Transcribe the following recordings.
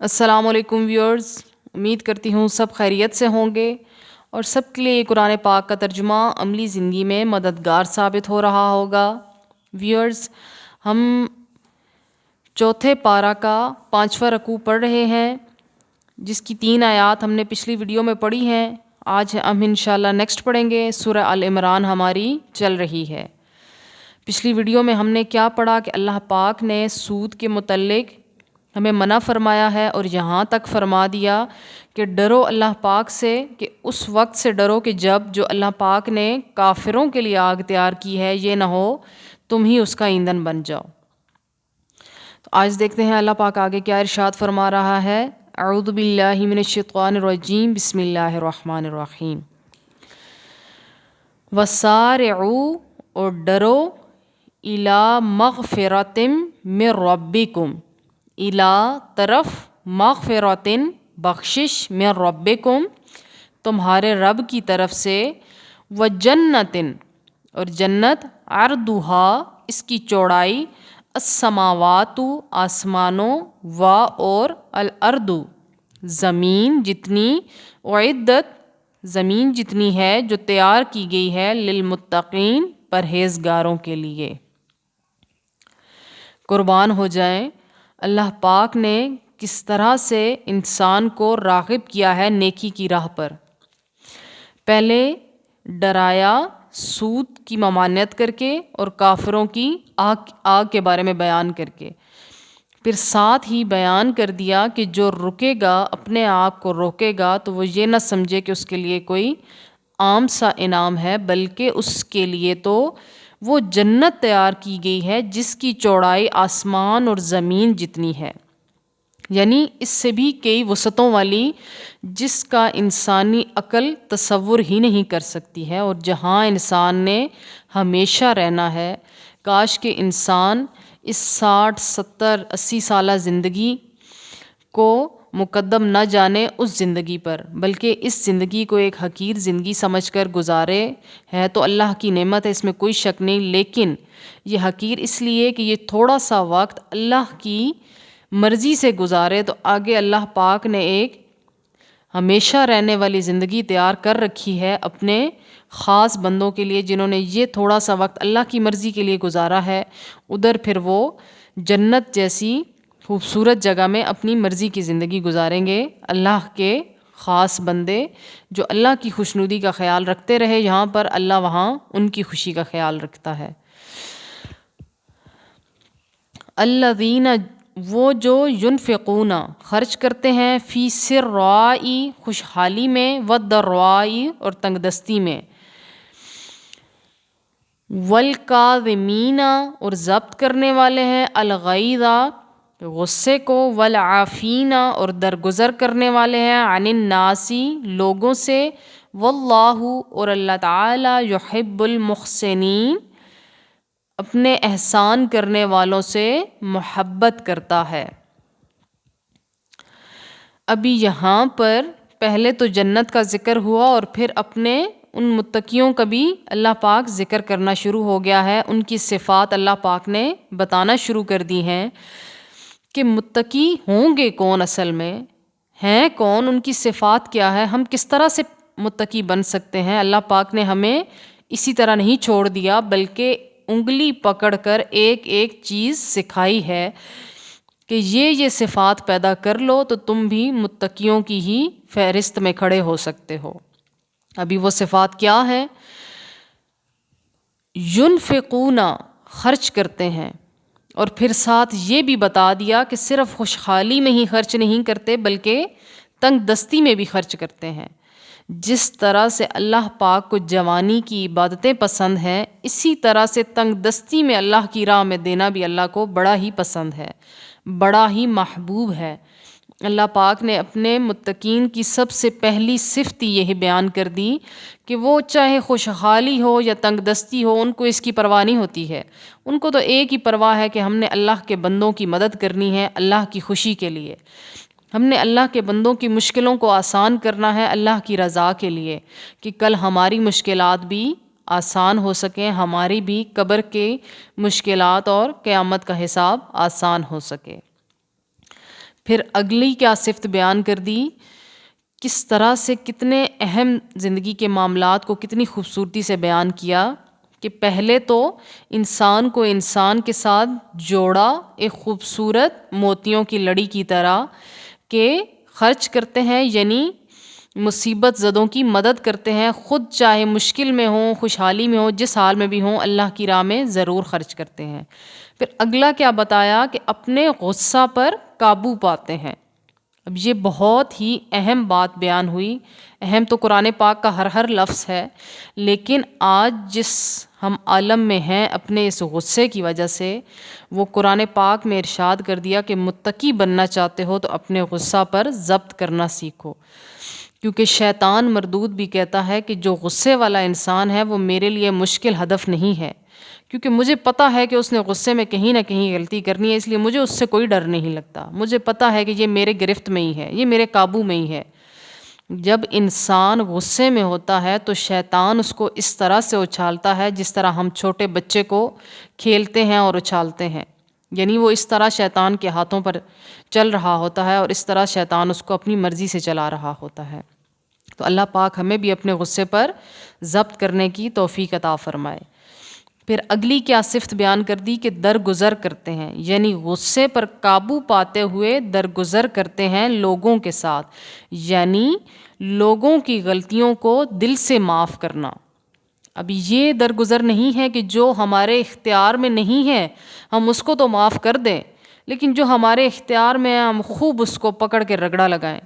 السلام علیکم ویورز، امید کرتی ہوں سب خیریت سے ہوں گے اور سب کے لیے قرآن پاک کا ترجمہ عملی زندگی میں مددگار ثابت ہو رہا ہوگا۔ ویورز، ہم چوتھے پارہ کا 5واں رکوع پڑھ رہے ہیں، جس کی 3 آیات ہم نے پچھلی ویڈیو میں پڑھی ہیں۔ آج ہم انشاءاللہ نیکسٹ پڑھیں گے۔ سورہ آل عمران ہماری چل رہی ہے۔ پچھلی ویڈیو میں ہم نے کیا پڑھا کہ اللہ پاک نے سود کے متعلق ہمیں منع فرمایا ہے، اور یہاں تک فرما دیا کہ ڈرو اللہ پاک سے، کہ اس وقت سے ڈرو کہ جب جو اللہ پاک نے کافروں کے لیے آگ تیار کی ہے، یہ نہ ہو تم ہی اس کا ایندھن بن جاؤ۔ تو آج دیکھتے ہیں اللہ پاک آگے کیا ارشاد فرما رہا ہے۔ اعوذ باللہ من الشیطان الرجیم، بسم اللہ الرحمن الرحیم۔ وسارعوا، اور ڈرو، الی مغفرۃ من ربکم، الی طرف، مغفرۃ بخشش، من ربکم تمہارے رب کی طرف سے، وجنۃ اور جنت، عرضھا اس کی چوڑائی، السماوات آسمانوں، و اور الارض زمین جتنی، اعدت زمین جتنی ہے جو تیار کی گئی ہے، للمتقین پرہیزگاروں کے لیے۔ قربان ہو جائیں، اللہ پاک نے کس طرح سے انسان کو راغب کیا ہے نیکی کی راہ پر۔ پہلے ڈرایا سود کی ممانعت کر کے اور کافروں کی آگ کے بارے میں بیان کر کے، پھر ساتھ ہی بیان کر دیا کہ جو رکے گا، اپنے آپ کو روکے گا، تو وہ یہ نہ سمجھے کہ اس کے لیے کوئی عام سا انعام ہے، بلکہ اس کے لیے تو وہ جنت تیار کی گئی ہے جس کی چوڑائی آسمان اور زمین جتنی ہے، یعنی اس سے بھی کئی وسعتوں والی، جس کا انسانی عقل تصور ہی نہیں کر سکتی ہے، اور جہاں انسان نے ہمیشہ رہنا ہے۔ کاش کہ انسان اس 60 70 80 سالہ زندگی کو مقدم نہ جانے اس زندگی پر، بلکہ اس زندگی کو ایک حقیر زندگی سمجھ کر گزارے۔ ہے تو اللہ کی نعمت ہے، اس میں کوئی شک نہیں، لیکن یہ حقیر اس لیے کہ یہ تھوڑا سا وقت اللہ کی مرضی سے گزارے، تو آگے اللہ پاک نے ایک ہمیشہ رہنے والی زندگی تیار کر رکھی ہے اپنے خاص بندوں کے لیے، جنہوں نے یہ تھوڑا سا وقت اللہ کی مرضی کے لیے گزارا ہے۔ ادھر پھر وہ جنت جیسی خوبصورت جگہ میں اپنی مرضی کی زندگی گزاریں گے۔ اللہ کے خاص بندے جو اللہ کی خوشنودی کا خیال رکھتے رہے یہاں پر، اللہ وہاں ان کی خوشی کا خیال رکھتا ہے۔ الذین، وہ جو ینفقون خرچ کرتے ہیں، فی سرائی خوشحالی میں، والضرائی اور تنگ دستی میں، والکاظمین اور ضبط کرنے والے ہیں، الغیظ غصے کو، والعافین اور درگزر کرنے والے ہیں، عن الناس لوگوں سے، واللہ اور اللہ تعالی، یحب المحسنین اپنے احسان کرنے والوں سے محبت کرتا ہے۔ ابھی یہاں پر پہلے تو جنت کا ذکر ہوا، اور پھر اپنے ان متقیوں کا بھی اللہ پاک ذکر کرنا شروع ہو گیا ہے۔ ان کی صفات اللہ پاک نے بتانا شروع کر دی ہیں کہ متقی ہوں گے کون، اصل میں ہیں کون، ان کی صفات کیا ہے، ہم کس طرح سے متقی بن سکتے ہیں۔ اللہ پاک نے ہمیں اسی طرح نہیں چھوڑ دیا، بلکہ انگلی پکڑ کر ایک ایک چیز سکھائی ہے کہ یہ صفات پیدا کر لو تو تم بھی متقیوں کی ہی فہرست میں کھڑے ہو سکتے ہو۔ ابھی وہ صفات کیا ہے؟ ینفقون خرچ کرتے ہیں، اور پھر ساتھ یہ بھی بتا دیا کہ صرف خوشحالی میں ہی خرچ نہیں کرتے، بلکہ تنگ دستی میں بھی خرچ کرتے ہیں۔ جس طرح سے اللہ پاک کو جوانی کی عبادتیں پسند ہیں، اسی طرح سے تنگ دستی میں اللہ کی راہ میں دینا بھی اللہ کو بڑا ہی پسند ہے، بڑا ہی محبوب ہے۔ اللہ پاک نے اپنے متقین کی سب سے پہلی صفت یہ بیان کر دی کہ وہ چاہے خوشحالی ہو یا تنگ دستی ہو، ان کو اس کی پرواہ نہیں ہوتی ہے۔ ان کو تو ایک ہی پرواہ ہے کہ ہم نے اللہ کے بندوں کی مدد کرنی ہے اللہ کی خوشی کے لیے، ہم نے اللہ کے بندوں کی مشکلوں کو آسان کرنا ہے اللہ کی رضا کے لیے، کہ کل ہماری مشکلات بھی آسان ہو سکیں، ہماری بھی قبر کے مشکلات اور قیامت کا حساب آسان ہو سکے۔ پھر اگلی کیا صفت بیان کر دی، کس طرح سے کتنے اہم زندگی کے معاملات کو کتنی خوبصورتی سے بیان کیا کہ پہلے تو انسان کو انسان کے ساتھ جوڑا ایک خوبصورت موتیوں کی لڑی کی طرح کہ خرچ کرتے ہیں، یعنی مصیبت زدوں کی مدد کرتے ہیں، خود چاہے مشکل میں ہوں، خوشحالی میں ہوں، جس حال میں بھی ہوں، اللہ کی راہ میں ضرور خرچ کرتے ہیں۔ پھر اگلا کیا بتایا کہ اپنے غصہ پر قابو پاتے ہیں۔ اب یہ بہت ہی اہم بات بیان ہوئی، اہم تو قرآن پاک کا ہر لفظ ہے، لیکن آج جس ہم عالم میں ہیں اپنے اس غصے کی وجہ سے، وہ قرآن پاک میں ارشاد کر دیا کہ متقی بننا چاہتے ہو تو اپنے غصہ پر ضبط کرنا سیکھو، کیونکہ شیطان مردود بھی کہتا ہے کہ جو غصے والا انسان ہے وہ میرے لیے مشکل ہدف نہیں ہے، کیونکہ مجھے پتہ ہے کہ اس نے غصے میں کہیں نہ کہیں غلطی کرنی ہے، اس لیے مجھے اس سے کوئی ڈر نہیں لگتا، مجھے پتہ ہے کہ یہ میرے گرفت میں ہی ہے، یہ میرے قابو میں ہی ہے۔ جب انسان غصے میں ہوتا ہے تو شیطان اس کو اس طرح سے اچھالتا ہے جس طرح ہم چھوٹے بچے کو کھیلتے ہیں اور اچھالتے ہیں، یعنی وہ اس طرح شیطان کے ہاتھوں پر چل رہا ہوتا ہے اور اس طرح شیطان اس کو اپنی مرضی سے چلا رہا ہوتا ہے۔ تو اللہ پاک ہمیں بھی اپنے غصے پر ضبط کرنے کی توفیق عطا فرمائے۔ پھر اگلی کیا صفت بیان کر دی کہ درگزر کرتے ہیں، یعنی غصے پر قابو پاتے ہوئے درگزر کرتے ہیں لوگوں کے ساتھ، یعنی لوگوں کی غلطیوں کو دل سے معاف کرنا۔ اب یہ درگزر نہیں ہے کہ جو ہمارے اختیار میں نہیں ہے ہم اس کو تو معاف کر دیں، لیکن جو ہمارے اختیار میں ہے ہم خوب اس کو پکڑ کے رگڑا لگائیں۔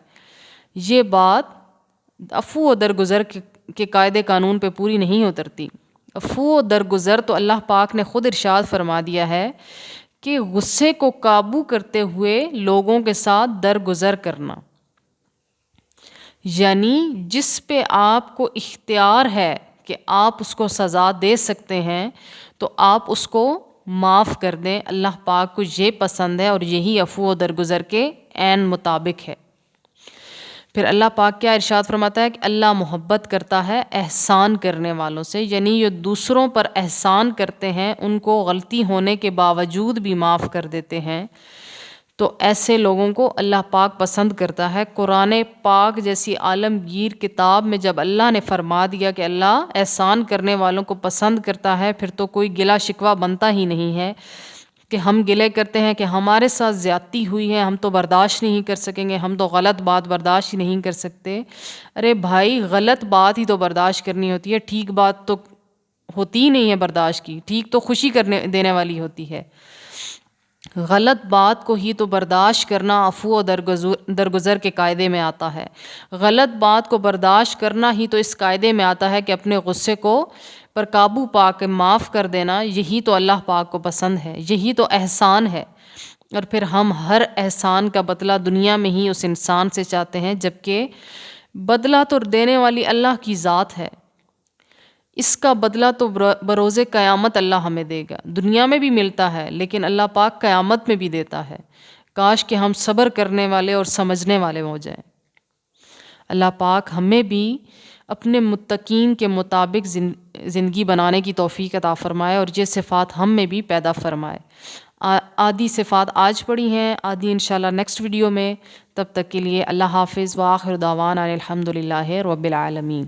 یہ بات عفو و درگزر کے قاعدے قانون پہ پوری نہیں اترتی۔ عفو و درگزر تو اللہ پاک نے خود ارشاد فرما دیا ہے کہ غصے کو قابو کرتے ہوئے لوگوں کے ساتھ درگزر کرنا، یعنی جس پہ آپ کو اختیار ہے کہ آپ اس کو سزا دے سکتے ہیں تو آپ اس کو معاف کر دیں۔ اللہ پاک کو یہ پسند ہے اور یہی عفو و درگزر کے عین مطابق ہے۔ پھر اللہ پاک کیا ارشاد فرماتا ہے کہ اللہ محبت کرتا ہے احسان کرنے والوں سے، یعنی جو دوسروں پر احسان کرتے ہیں ان کو غلطی ہونے کے باوجود بھی معاف کر دیتے ہیں، تو ایسے لوگوں کو اللہ پاک پسند کرتا ہے۔ قرآن پاک جیسی عالمگیر کتاب میں جب اللہ نے فرما دیا کہ اللہ احسان کرنے والوں کو پسند کرتا ہے، پھر تو کوئی گلہ شکوہ بنتا ہی نہیں ہے کہ ہم گلے کرتے ہیں کہ ہمارے ساتھ زیادتی ہوئی ہے، ہم تو برداشت نہیں کر سکیں گے، ہم تو غلط بات برداشت ہی نہیں کر سکتے۔ ارے بھائی، غلط بات ہی تو برداشت کرنی ہوتی ہے، ٹھیک بات تو ہوتی ہی نہیں ہے برداشت کی، ٹھیک تو خوشی کرنے دینے والی ہوتی ہے۔ غلط بات کو ہی تو برداشت کرنا عفو و درگزر کے قاعدے میں آتا ہے۔ غلط بات کو برداشت کرنا ہی تو اس قاعدے میں آتا ہے کہ اپنے غصے کو پر قابو پا کے معاف کر دینا، یہی تو اللہ پاک کو پسند ہے، یہی تو احسان ہے۔ اور پھر ہم ہر احسان کا بدلہ دنیا میں ہی اس انسان سے چاہتے ہیں، جبکہ بدلہ تو دینے والی اللہ کی ذات ہے، اس کا بدلہ تو بروز قیامت اللہ ہمیں دے گا۔ دنیا میں بھی ملتا ہے لیکن اللہ پاک قیامت میں بھی دیتا ہے۔ کاش کہ ہم صبر کرنے والے اور سمجھنے والے ہو جائیں۔ اللہ پاک ہمیں بھی اپنے متقین کے مطابق زندگی بنانے کی توفیق عطا فرمائے اور یہ صفات ہم میں بھی پیدا فرمائے۔ آدھی صفات آج پڑھی ہیں، آدھی انشاءاللہ نیکسٹ ویڈیو میں۔ تب تک کے لیے اللہ حافظ، وآخر دعوانا الحمدللہ رب العالمین۔